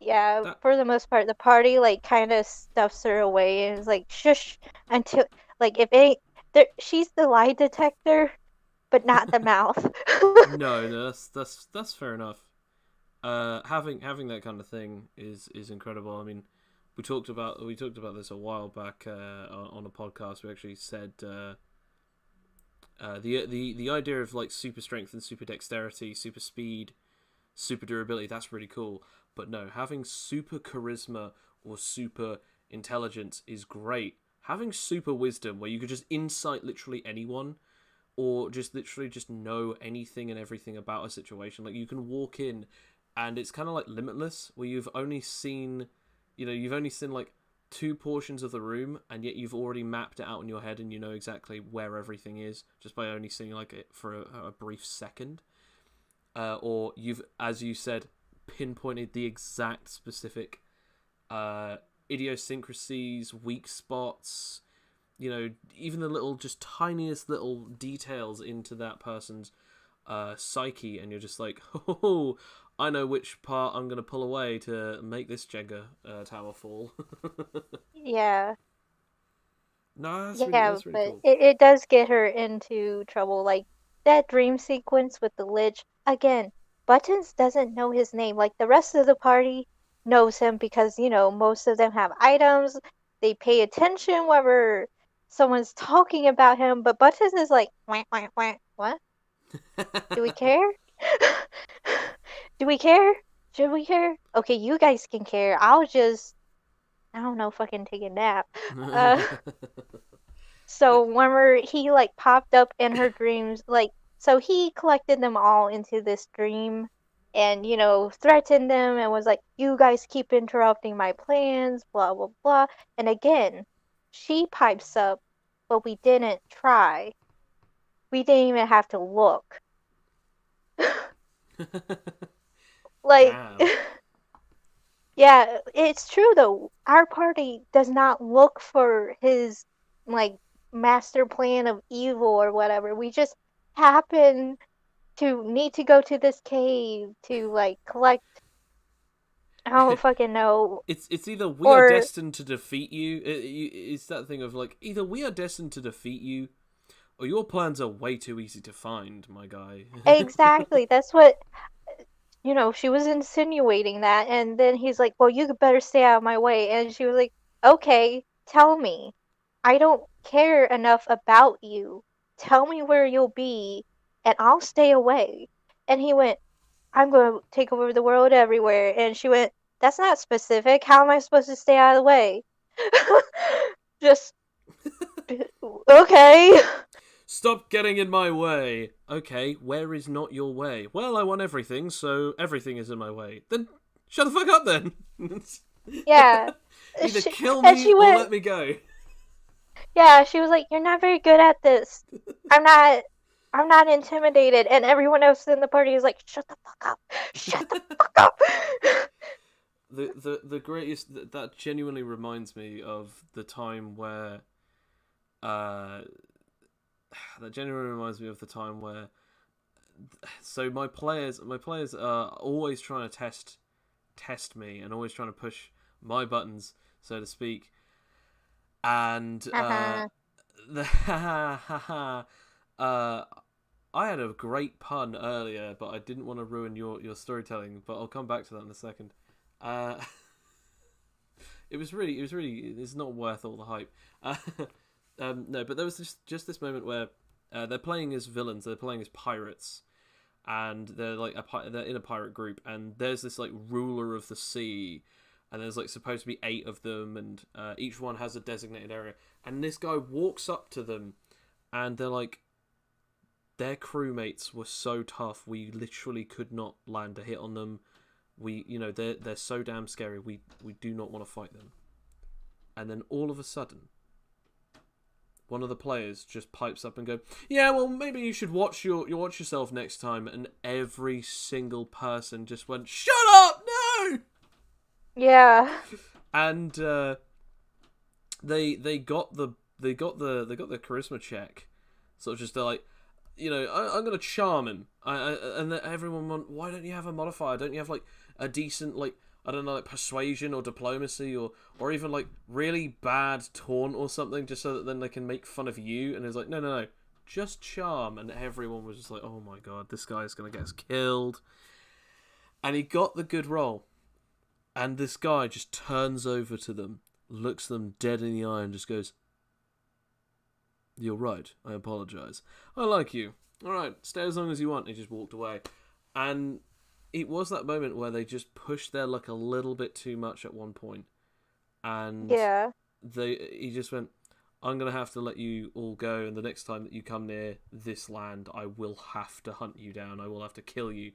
yeah, That for the most part, the party like kind of stuffs her away and is like shush until like if any she's the lie detector, but not the mouth. no, no, that's fair enough. Having that kind of thing is incredible. I mean, we talked about this a while back on a podcast. We actually said the idea of like super strength and super dexterity, super speed, super durability. That's really cool. But no, having super charisma or super intelligence is great. Having super wisdom, where you could just insight literally anyone, or just literally just know anything and everything about a situation. Like you can walk in, and it's kind of like Limitless, where you've only seen like two portions of the room, and yet you've already mapped it out in your head, and you know exactly where everything is just by only seeing like it for a brief second. Or you've, as you said, pinpointed the exact specific uh, idiosyncrasies, weak spots, even the little, just tiniest little details into that person's psyche, and you're just like, oh, I know which part I'm gonna pull away to make this Jenga tower fall. Yeah. No, Yeah, that's really but cool. it does get her into trouble. Like that dream sequence with the Lich. Again, Buttons doesn't know his name. Like the rest of the party knows him because, most of them have items. They pay attention whenever someone's talking about him, but Buttons is like, wah, wah, wah. What? Do we care? Do we care? Should we care? Okay, you guys can care. I'll just, I don't know, fucking take a nap. Uh, I, So whenever he like popped up in her dreams, like so he collected them all into this dream and threatened them and was like, "You guys keep interrupting my plans, blah blah blah." And again, she pipes up, but we didn't try. We didn't even have to look. Like damn. yeah, it's true though. Our party does not look for his like master plan of evil or whatever. We just happen to need to go to this cave to like collect. I don't fucking know. It's either we are Or destined to defeat you. It's that thing of like either we are destined to defeat you, or your plans are way too easy to find, my guy. exactly, that's what she was insinuating that, and then he's like, "Well, you better stay out of my way." And she was like, "Okay, tell me. I don't care enough about you. Tell me where you'll be, and I'll stay away." And he went, "I'm going to take over the world everywhere." And she went, "That's not specific. How am I supposed to stay out of the way?" Just, okay. Stop getting in my way. Okay, where is not your way? Well, I want everything, so everything is in my way. Then shut the fuck up then. Yeah. Either kill And me she or went, let me go. yeah, she was like, "You're not very good at this. I'm not I'm not intimidated." And everyone else in the party is like, "Shut the fuck up. Shut the fuck up." The greatest that genuinely reminds me of the time where uh that genuinely reminds me of the time where so my players are always trying to test me and always trying to push my buttons, so to speak. And Uh-huh. the uh I had a great pun earlier, but I didn't want to ruin your storytelling, but I'll come back to that in a second. Uh it's not worth all the hype. Uh, no, but there was just this moment where they're playing as villains, they're playing as pirates, and they're like they're in a pirate group, and there's this like ruler of the sea, and there's like supposed to be 8 of them, and each one has a designated area, and this guy walks up to them, and they're like, their crewmates were so tough, we literally could not land a hit on them. They're so damn scary. We do not want to fight them. And then all of a sudden, one of the players just pipes up and go, "Yeah, well, maybe you should watch yourself next time." And every single person just went, "Shut up, no!" Yeah. And they got the charisma check. So just they're like, I'm gonna charm him. And then everyone went, "Why don't you have a modifier? Don't you have like a decent like, I don't know, like persuasion or diplomacy or even like really bad taunt or something, just so that then they can make fun of you?" And it's like, no, just charm. And everyone was just like, "Oh my god, this guy's gonna get us killed." And he got the good roll. And this guy just turns over to them, looks them dead in the eye, and just goes, "You're right. I apologize. I like you. All right, stay as long as you want." And he just walked away. And it was that moment where they just pushed their luck a little bit too much at one point, and Yeah. he just went, "I'm gonna have to let you all go, and the next time that you come near this land, I will have to hunt you down. I will have to kill you,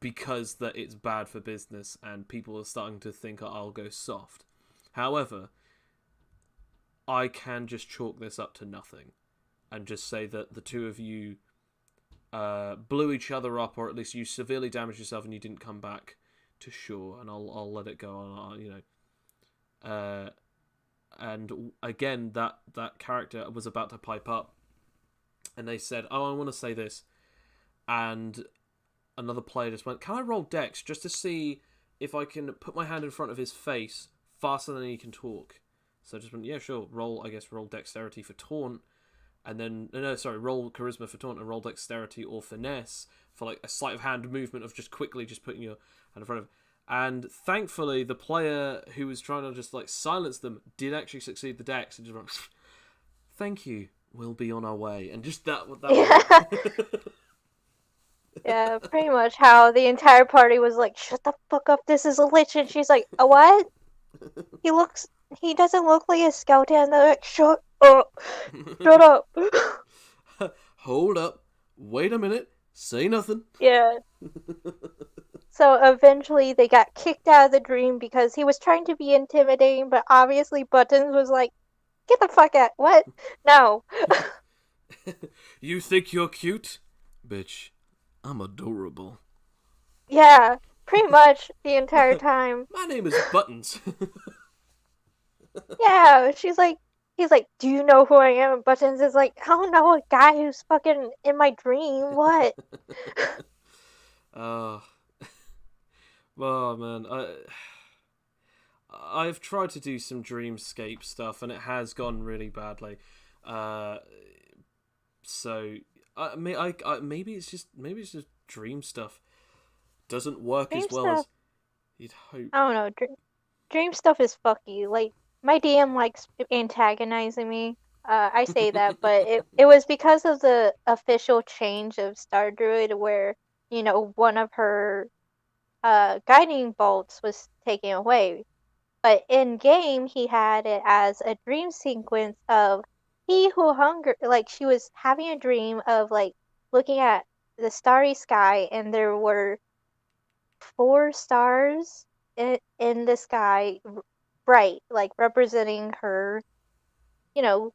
because that it's bad for business, and people are starting to think I'll go soft. However, I can just chalk this up to nothing, and just say that the two of you blew each other up, or at least you severely damaged yourself, and you didn't come back to shore, and I'll let it go on, and again, that character was about to pipe up, and they said, "Oh, I want to say this," and another player just went, "Can I roll Dex just to see if I can put my hand in front of his face faster than he can talk?" So I just went, "Yeah, sure. Roll Dexterity for taunt, and then roll Charisma for taunt, and roll Dexterity or Finesse for like a sleight of hand movement of just quickly just putting your hand in front of." And thankfully, the player who was trying to just like silence them did actually succeed the Dex, and just went, "Thank you. We'll be on our way." And just that was Yeah. it. Yeah, pretty much how the entire party was like, "Shut the fuck up, this is a lich." And she's like, "A what? He looks he doesn't look like a skeleton." And they're like, "Shut up. Shut up." Hold up. Wait a minute. Say nothing. Yeah. So eventually they got kicked out of the dream because he was trying to be intimidating, but obviously Buttons was like, "Get the fuck out. What? No." You think you're cute? Bitch, I'm adorable. Yeah, pretty much the entire time. My name is Buttons. Yeah, she's like, he's like, "Do you know who I am?" And Buttons is like, "I don't know, a guy who's fucking in my dream. What?" Ah, oh man, I've tried to do some dreamscape stuff and it has gone really badly. Uh, so maybe it's just dream stuff doesn't work Dream as well stuff. as you'd hope. I don't know. Dream stuff is fucky. Like my DM likes antagonizing me. I say that, but it was because of the official change of Star Druid, where one of her guiding bolts was taken away. But in game, he had it as a dream sequence of he who hunger. Like she was having a dream of like looking at the starry sky, and there were four stars in the sky, bright, like representing her,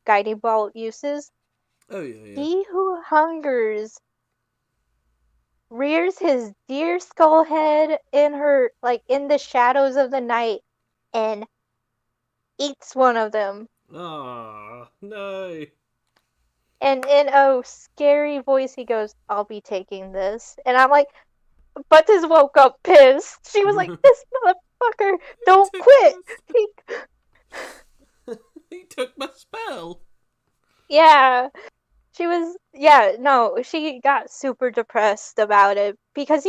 guiding bolt uses. Oh yeah, yeah. He who hungers rears his deer skull head in her, like in the shadows of the night, and eats one of them. Ah, no. And in a scary voice, he goes, "I'll be taking this." And I'm like, Buttons woke up pissed. She was like, "This motherfucker, He don't took quit." my He, he took my spell. yeah, yeah, no, she got super depressed about it because,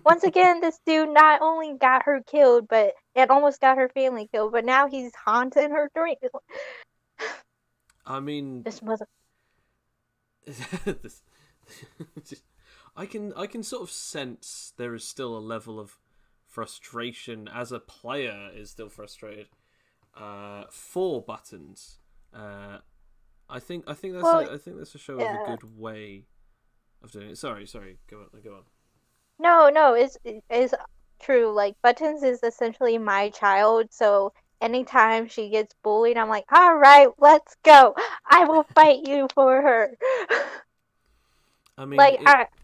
once again, this dude not only got her killed, but it almost got her family killed, but now he's haunting her dream. I mean, This mother. this, I can sort of sense there is still a level of frustration as a player is still frustrated for Buttons. Uh, Well, I think that's a show of a yeah. good way of doing it. Sorry, go on, go on. No, no, it's true. Like Buttons is essentially my child, so anytime she gets bullied, I'm like, all right, let's go. I will fight you for her. I mean, Like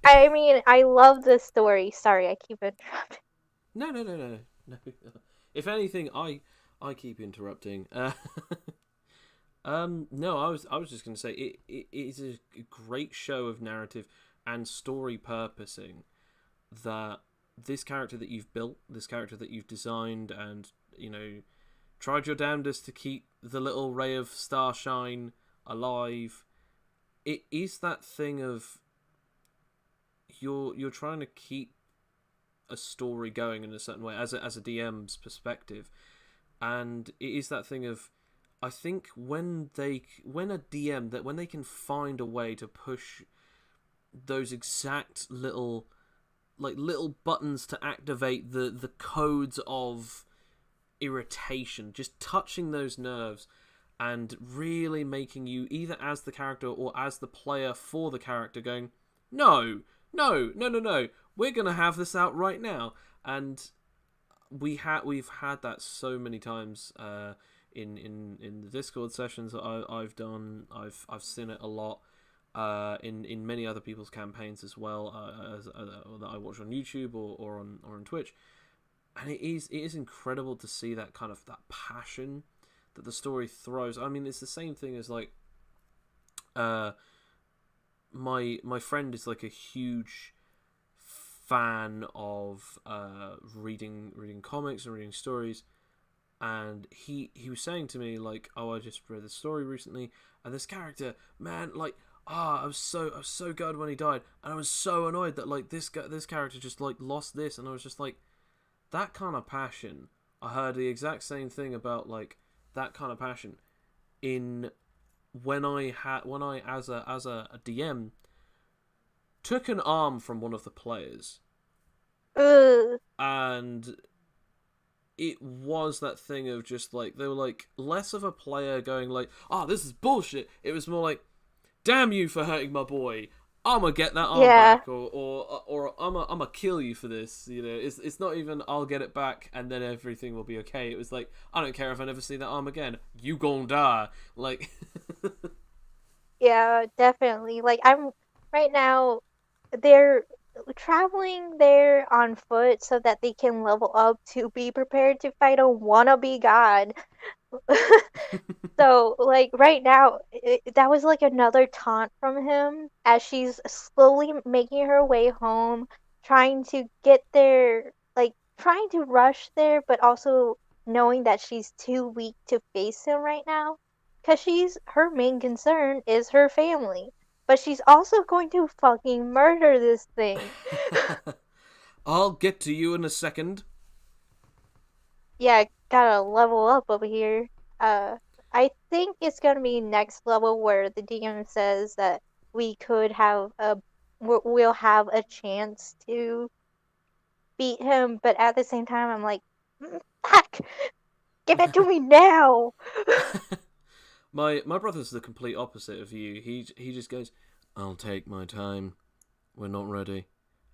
I mean, I love this story. Sorry, I keep interrupting. no. If anything, I keep interrupting. No, I was just going to say it is a great show of narrative and story purposing that this character that you've built, this character that you've designed, and tried your damnedest to keep the little ray of starshine alive. It is that thing of you're trying to keep a story going in a certain way as a DM's perspective, and it is that thing of I think when a DM that when they can find a way to push those exact little buttons to activate the codes of irritation, just touching those nerves and really making you either as the character or as the player for the character going, no, we're gonna have this out right now. And we've had that so many times in the Discord sessions that I've done. I've seen it a lot in many other people's campaigns as well, that I watch on YouTube or on Twitch, and it is incredible to see that kind of that passion that the story throws. I mean, it's the same thing as like uh, my friend is like a huge fan of reading comics and reading stories, and he was saying to me like, oh, I just read the story recently, and this character, man, like, I was so good when he died, and I was so annoyed that like this character just like lost this, and I was just like, that kind of passion. I heard the exact same thing about like that kind of passion in when I as a DM took an arm from one of the players, Ugh. and it was that thing of just like they were like less of a player going like, this is bullshit. It was more like, damn you for hurting my boy. I'm gonna get that arm Yeah, back, or I'm gonna kill you for this. It's not even I'll get it back and then everything will be okay. It was like, I don't care if I never see that arm again. You gon' die. Like, yeah, definitely. Like I'm right now, they're traveling there on foot so that they can level up to be prepared to fight a wannabe god. So, like, right now, that was like another taunt from him as she's slowly making her way home, trying to get there, like, trying to rush there, but also knowing that she's too weak to face him right now. Because her main concern is her family. But she's also going to fucking murder this thing. I'll get to you in a second. Yeah, gotta level up over here. Uh, I think it's gonna be next level where the DM says that we could have we'll have a chance to beat him, but at the same time, I'm like, fuck, give it to me now. My brother's the complete opposite of you. He just goes, "I'll take my time. We're not ready,"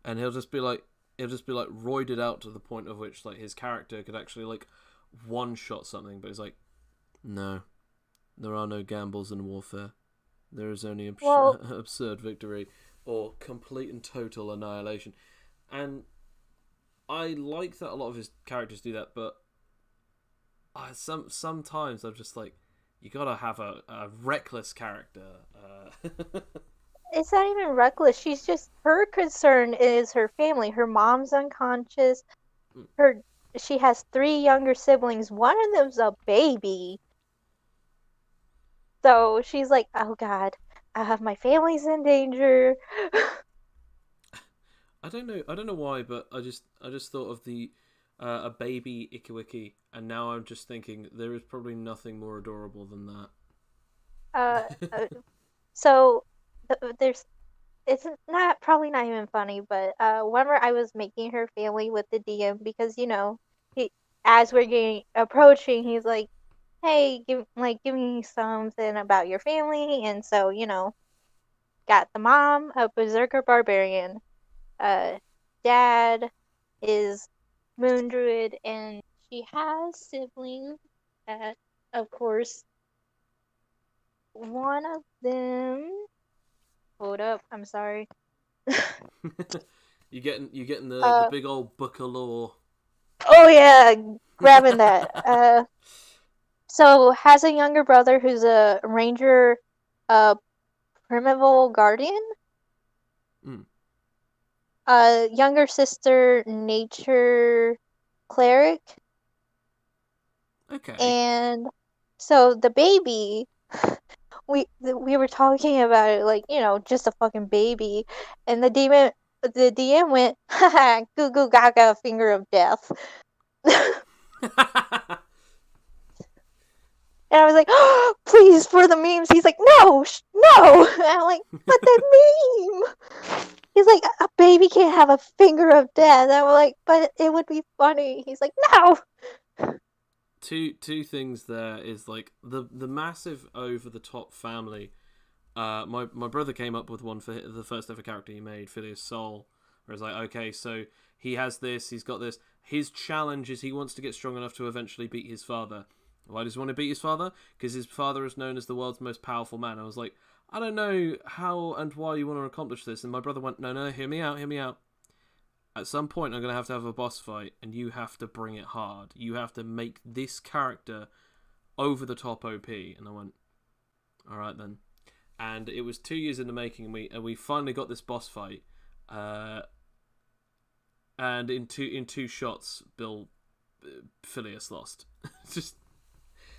and he'll just be like roided out to the point of which like his character could actually like one shot something, but he's like, "No, there are no gambles in warfare. There is only Well, absurd victory or complete and total annihilation." And I like that a lot of his characters do that, but sometimes I'm just like, you gotta have a reckless character. it's not even reckless. She's just her concern is her family. Her mom's unconscious. Her she has three younger siblings. One of them's a baby. So she's like, oh God, my family's in danger. I don't know. I don't know why, but I just thought of the a baby Ikiwiki, and now I'm just thinking there is probably nothing more adorable than that. uh, uh, so there's it's not probably not even funny, but whenever I was making her family with the DM, because he as we're getting approaching, he's like, hey, give me something about your family, and so got the mom, a berserker barbarian, uh, dad is moon druid, and she has siblings. That, of course, one of them. Hold up, I'm sorry. You getting the uh, big old book of lore. oh yeah, grabbing that. So has a younger brother who's a ranger, primeval guardian. Mm, Younger sister, nature cleric, okay. and so the baby we were talking about it like just a fucking baby, and the DM went haha goo goo gaga finger of death. And I was like, oh, please for the memes. He's like, no, no. And I'm like, but the meme. He's like, a baby can't have a finger of death. And I'm like, but it would be funny. He's like, no. Two things there is like the massive over the top family. My brother came up with one for the first ever character he made, Phileas Soul. Where it's like, okay, so he has this, he's got this. His challenge is he wants to get strong enough to eventually beat his father. Why does he want to beat his father? Because his father is known as the world's most powerful man. I was like, I don't know how and why you want to accomplish this. And my brother went, no, hear me out, hear me out. At some point, I'm going to have a boss fight, and you have to bring it hard. You have to make this character over the top OP. And I went, all right then. And it was 2 years in the making, and we finally got this boss fight. And in two shots, Phileas lost. Just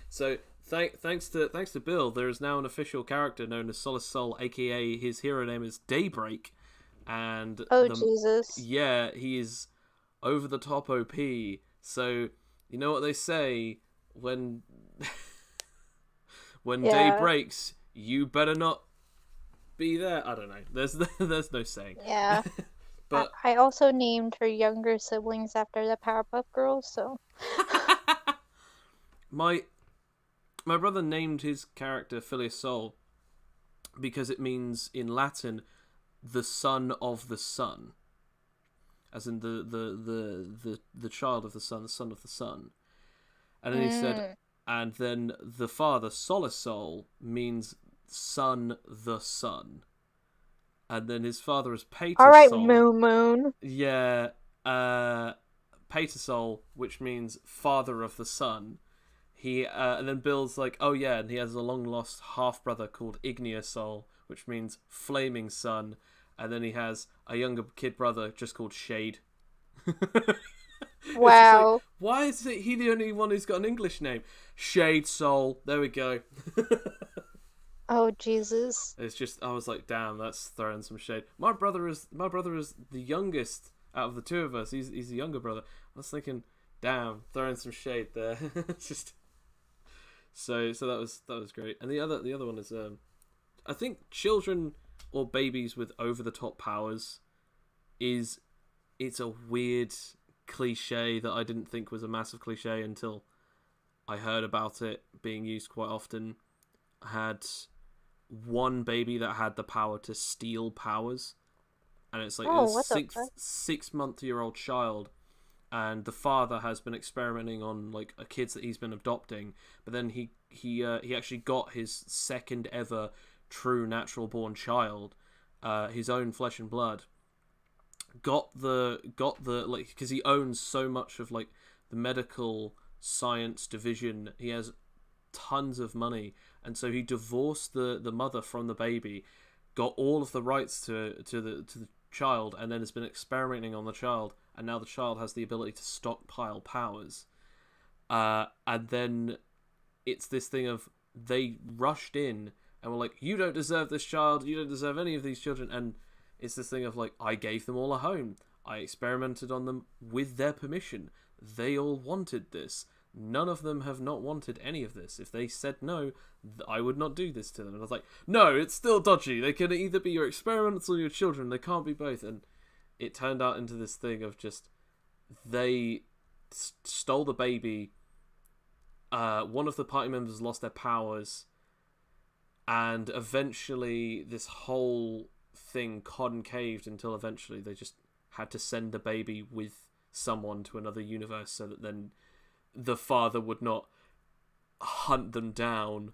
so thanks to Bill, there is now an official character known as Solace Soul, aka his hero name is Daybreak, and Oh, Jesus. he is over the top OP. So you know what they say when when day Yeah. breaks, you better not be there. I don't know. There's no saying. Yeah. I, But I also named her younger siblings after the Powerpuff Girls, so. my my brother named his character Phileas Soul because it means in Latin the son of the sun, as in the child of the sun, the son of the sun. And then he said, Mm. and then the father, Solace Soul, means son the sun. And then his father is Pater Alright, Soul. Moo Moon. Yeah, Pater Soul, which means father of the sun. and then Bill's like, oh yeah, and he has a long lost half brother called Igneous Soul, which means flaming sun, and then he has a younger kid brother just called Shade. It's just like, Wow. why is he the only one who's got an English name? Shade Soul. There we go. Oh, Jesus. It's just, I was like, damn, that's throwing some shade. My brother is the youngest out of the two of us. He's the younger brother. I was thinking, damn, throwing some shade there. It's just so that was great. And the other one is I think children or babies with over the top powers is it's a weird cliche that I didn't think was a massive cliche until I heard about it being used quite often. I had one baby that had the power to steal powers, and it's like a Oh, what the fuck? 6 month-year-old child, and the father has been experimenting on like a kids that he's been adopting, but then he actually got his second ever true natural born child, his own flesh and blood. Got the like, because he owns so much of like the medical science division. He has tons of money, and so he divorced the mother from the baby, got all of the rights to the child, and then has been experimenting on the child, and now the child has the ability to stockpile powers. And then it's this thing of they rushed in and were like, you don't deserve this child, you don't deserve any of these children, and it's this thing of like, I gave them all a home, I experimented on them with their permission, they all wanted this. None of them have not wanted any of this. If they said no, I would not do this to them. And I was like, no, it's still dodgy. They can either be your experiments or your children. They can't be both. And it turned out into this thing of just, they stole the baby. One of the party members lost their powers. And eventually this whole thing concaved until eventually they just had to send the baby with someone to another universe so that then the father would not hunt them down.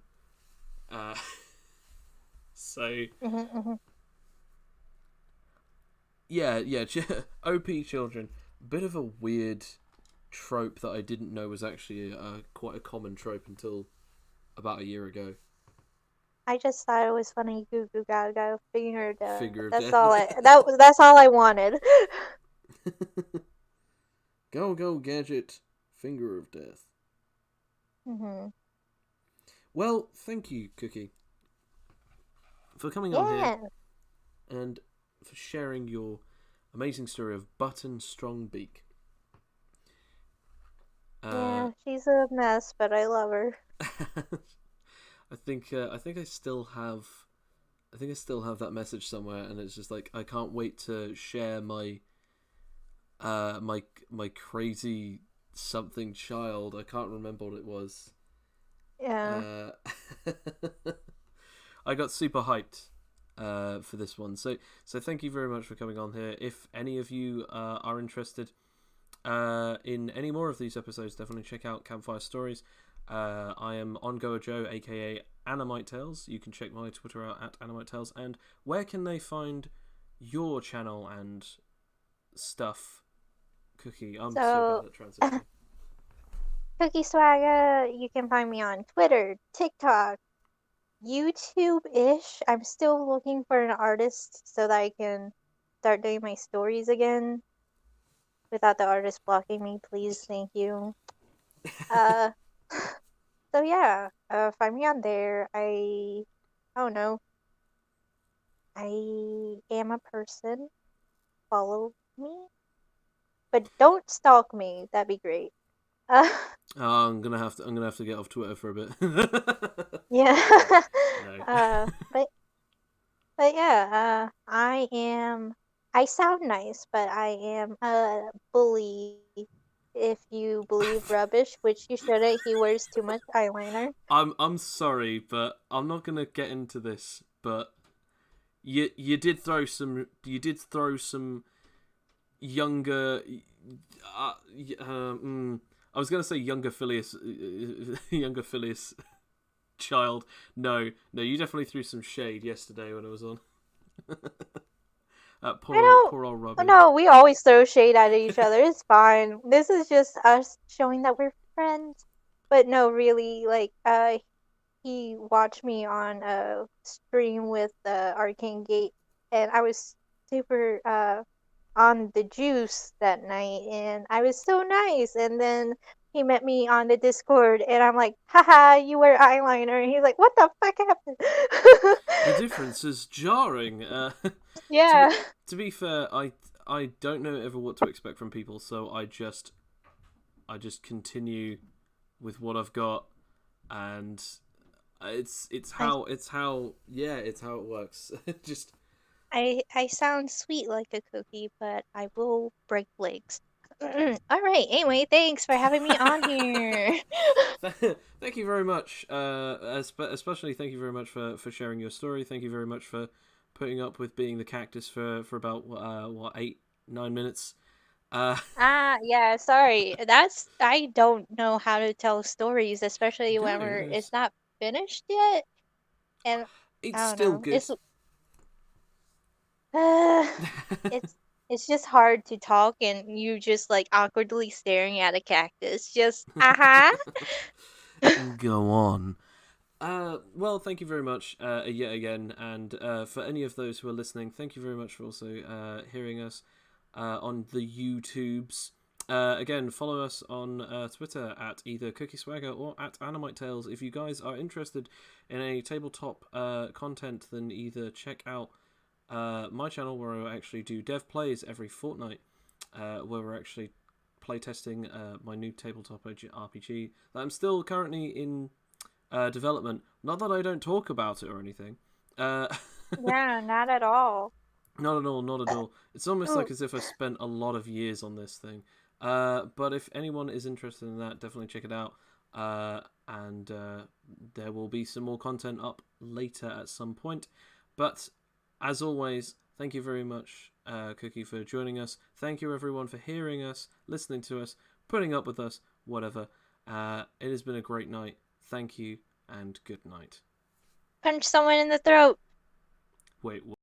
So yeah, OP children, bit of a weird trope that I didn't know was actually quite a common trope until about a year ago. I just thought it was funny. Goo goo gaga finger of death. Figure of That's death. all that's all I wanted. Go gadget, finger of death. hmm Well, thank you, Cookie, for coming on Yeah. here and for sharing your amazing story of Button Strong Beak. Yeah, she's a mess, but I love her. I think I still have that message somewhere, and it's just like I can't wait to share my my crazy something child. I can't remember what it was. Yeah. I got super hyped for this one. So thank you very much for coming on here. If any of you are interested in any more of these episodes, definitely check out Campfire Stories. I am on Goa Joe, aka Animite Tales. You can check my Twitter out at Animite Tales. And where can they find your channel and stuff, Cookie? I'm so bad at transitioning. Cookie Swagga, you can find me on Twitter, TikTok, YouTube-ish. I'm still looking for an artist so that I can start doing my stories again without the artist blocking me, please. Thank you. Uh, so yeah, find me on there. I don't know. I am a person. Follow me, but don't stalk me. That'd be great. Uh, I'm gonna have to get off Twitter for a bit. yeah. No. But yeah. I am. I sound nice, but I am a bully. If you believe rubbish, which you shouldn't, he wears too much eyeliner. I'm sorry, but I'm not gonna get into this. But you did throw some younger. I was gonna say younger Phileas child. No, you definitely threw some shade yesterday when I was on. I don't. Poor old Robbie. No, we always throw shade at each other. It's fine. This is just us showing that we're friends. but no, really, like he watched me on a stream with Arcane Gate, and I was super on the juice that night, and I was so nice. And then he met me on the Discord, and I'm like, haha, you wear eyeliner. And he's like, what the fuck happened? The difference is jarring. To be Yeah. to be fair, I don't know ever what to expect from people, so I just continue with what I've got, and I it's how it works. Just I sound sweet like a cookie, but I will break legs. All right. Anyway, thanks for having me on here. thank you very much. Especially thank you very much for sharing your story. Thank you very much for putting up with being the cactus for about what 8 9 minutes. Uh, Yeah, sorry. That's I don't know how to tell stories, especially no, when it's it's not finished yet. And it's I don't still know. good. Uh, it's it's just hard to talk and you just like awkwardly staring at a cactus. Just uh-huh. Go on. Well, thank you very much yet again, and for any of those who are listening, thank you very much for also hearing us on the YouTubes. Again, follow us on Twitter at either Cookie Swagga or at Animite Tales. If you guys are interested in a tabletop content, then either check out my channel where I actually do dev plays every fortnight, where we're actually playtesting my new tabletop RPG that I'm still currently in development. Not that I don't talk about it or anything. Uh, Yeah, not at all. not at all, not at all. It's almost like Oh, as if I spent a lot of years on this thing. But if anyone is interested in that, definitely check it out. And there will be some more content up later at some point. But as always, thank you very much, Cookie, for joining us. Thank you, everyone, for hearing us, listening to us, putting up with us, whatever. It has been a great night. Thank you, and good night. punch someone in the throat. Wait,